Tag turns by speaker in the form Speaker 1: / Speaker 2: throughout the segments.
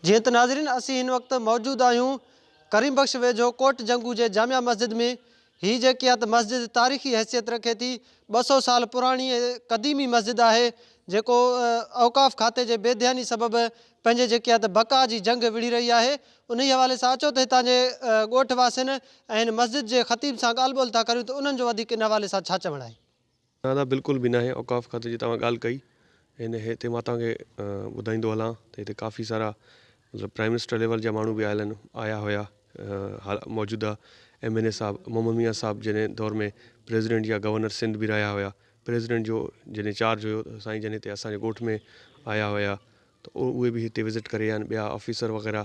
Speaker 1: जी तो नाज़रीन असी इन वक्त मौजूद आयूँ करीम बख्श वेझो कोट जंगू जे जामिया मस्जिद में। ही जेकी आहे मस्जिद तारीख़ी हैसियत रखे थी। 200 साल पुरानी कदीमी मस्जिद है जेको औकाफ़ खाते जे बेध्यानी सबब पंहिंजे जेकी आहे बका जी जंग विड़ी रही है। उन हवाले से अचो तो हितां जे ॻोठ वासियुनि ऐं मस्जिद जे ख़तीब सां ॻाल्हि ॿोल था करियूं तो उन्हनि जो वधीक इन हवाले सां छा चवणु आहे।
Speaker 2: दादा बिल्कुल भी ना है औकाफ़ खाते जी तव्हां ॻाल्हि कई हिन हिते मां तव्हांखे ॿुधाईंदो हलां त हिते काफ़ी सारा मतलब प्राइम मिनिस्टर लेवल जा माण्हू भी आया हुआ। मौजूदा MNA साहब मोहम्मद मियाँ साहब जॾहिं दौर में प्रेसिडेंट या गवर्नर सिंध भी रहा हुआ। प्रेसिडेंट जो जॾहिं चार्ज हुयो साईं जॾहिं हिते असांजे ॻोठ में आया हुआ तो उहे भी हिते विज़िट करे आया ॿिया ऑफिसर वग़ैरह।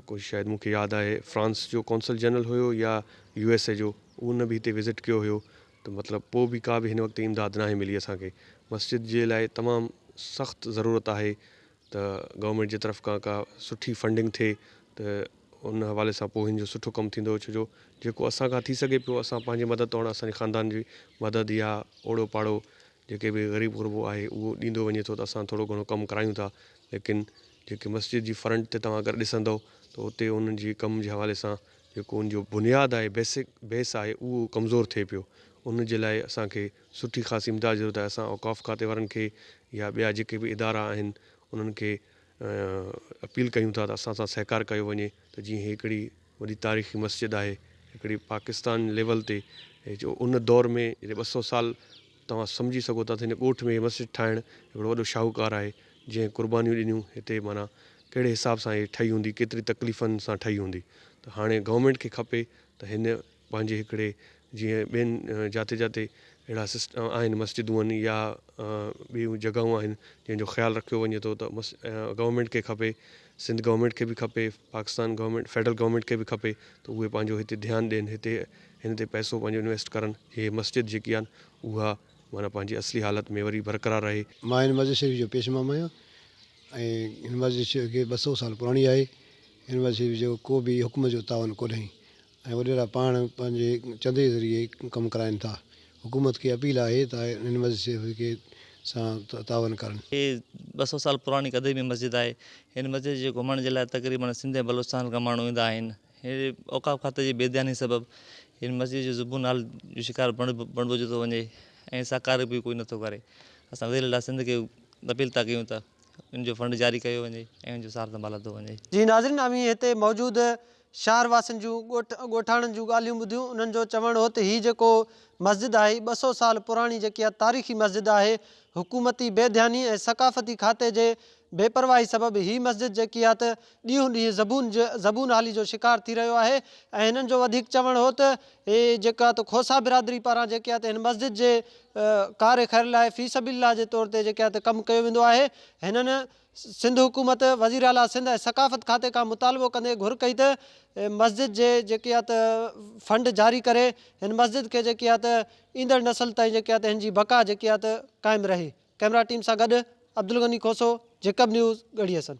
Speaker 2: कोई शायद मूंखे याद है फ्रांस जो कौंसल जनरल हुयो या USA जो उन भी हिते विज़िट कियो हुयो। तो मतलब पोइ भी का भी हिन वक्त इमदाद ना मिली असांखे। मस्जिद जे लाइ तमाम सख्त ज़रूरत है तो गवर्नमेंट जी तरफ का सुठी फंडिंग थे तो उन हवाले से पोइ हिन जो सुठो कम थींदो। छो जेको असां खां थी सके पियो असां पंहिंजी मदद तौर असांजे ख़ानदान जी मदद या ओड़ो पाड़ो जेके भी गरीब गुरबो है वो ॾींदो वञे थो तो असां थोड़ो घणो कम करायूं था। लेकिन जेके मस्जिद जी फ्रंट ते तव्हां अगर ॾिसंदो तो उते उन जी कम जे हवाले सां जेको उन जो बुनियाद है बेसिक बेस है वो कमज़ोर थे पियो। उन जे लाइ असांखे सुठी ख़ासी इमदाद ज़रूरत है। असां औकाफ़ खाते वारनि खे या ॿिया जेके भी इदारा आहिनि उन्हनि खे अपील कयूं था तो असां सां सहकार कयो वञे तो जीअं हिकिड़ी वॾी तारीख़ी मस्जिद है हिकिड़ी पाकिस्तान लेवल ते जो उन दौर में 200 साल तव्हां सम्झी सघो था हिन ॻोठ में मस्जिद ठाहिणु हिकिड़ो वॾो शाहूकार है। जंहिं कुर्बानियूं ॾिनियूं हिते माना कहिड़े हिसाब सां इहे ठही हूंदी केतिरी तकलीफ़ुनि सां ठही हूंदी। तो हाणे गवर्नमेंट खे खपे तो हिन पंहिंजे हिकिड़े जीअं ॿियनि जाते जाते अहिड़ा सिस्टम आहिनि मस्जिदूं आहिनि या ॿियूं जॻहियूं आहिनि जंहिंजो ख़्यालु रखियो वञे थो त गवर्नमेंट खे खपे सिंध गवर्नमेंट खे भी खपे पाकिस्तान गवर्नमेंट फेडरल गवर्नमेंट खे भी खपे तो उहे पंहिंजो हिते ध्यानु ॾियनि हिते हिन ते पैसो पंहिंजो इन्वेस्ट करनि। हे मस्जिद जेकी आहे उहा माना पंहिंजी असली हालत में वरी बरक़रार रहे।
Speaker 3: मां हिन मस्जिद शरीफ़ जो पेश इमाम आहियां ऐं हिन मस्जिद शरीफ़ खे 200 साल पुराणी आहे। हिन मस्जिद जो को भी हुकूमत जो तावन कोन्हे ऐं वॾेरा पाण पंहिंजे चंदे ज़रिए कमु कराइनि था। हुकूमत खे अपील आहे त हिन मस्जिद शरीफ़ खे सां तावन करनि।
Speaker 4: ये 200 साल पुरानी कदीमी मस्जिद है। इन मस्जिद जे घुमण जे लाइ तक़रीबन सिंध ऐं बलूचिस्तान खां माण्हू ईंदा आहिनि। हे औकाफ़ खाते जी बेध्यानी सबब हिन मस्जिद जो ज़ुबान हाल जो शिकार बणिजो थो वञे ऐं साकार भी कोई नथो करे। असां वज़ीर सिंध के अपील था कयूं था इन जो फंड जारी कयो वञे ऐं इन जो सार संभाल थो वञे।
Speaker 1: जी नाज़रीन अमी हिते मौजूद शहर वासियुनि जूं ॻोठाणनि जूं ॻाल्हियूं ॿुधियूं। उन्हनि जो चवणु हो त ही जेको मस्जिद आहे 200 साल पुरानी जेकी आहे तारीख़ी मस्जिद है हुकूमती बेध्यानी ऐं सकाफ़ती खाते जे बेपरवाही सबब ही मस्जिद जेकी आहे त ॾींहों ॾींहुं ज़बून हाली जो शिकार थी रहियो आहे। ऐं हिननि जो वधीक चवणु हो त हे जेका त खोसा बिरादरी पारां जेकी आहे त हिन मस्जिद जे कार ख़ैर लाइ फ़ी सबीलिल्लाह जे तौर ते जेके आहे त कमु कयो वेंदो आहे। हिननि सिंध हुकूमत वज़ीर आला सिंध ऐं सकाफ़त खाते खां मुतालबो कंदे घुर कई त मस्जिद जे जेकी आहे त फंड जारी करे हिन मस्जिद खे जेकी आहे त ईंदड़ नसल ताईं जेकी आहे त हिन जी बका जेकी आहे त क़ाइमु रहे। कैमरा टीम सां गॾु अब्दुल गनी खोसो, जेकब न्यूज़, गढ़ी हसन।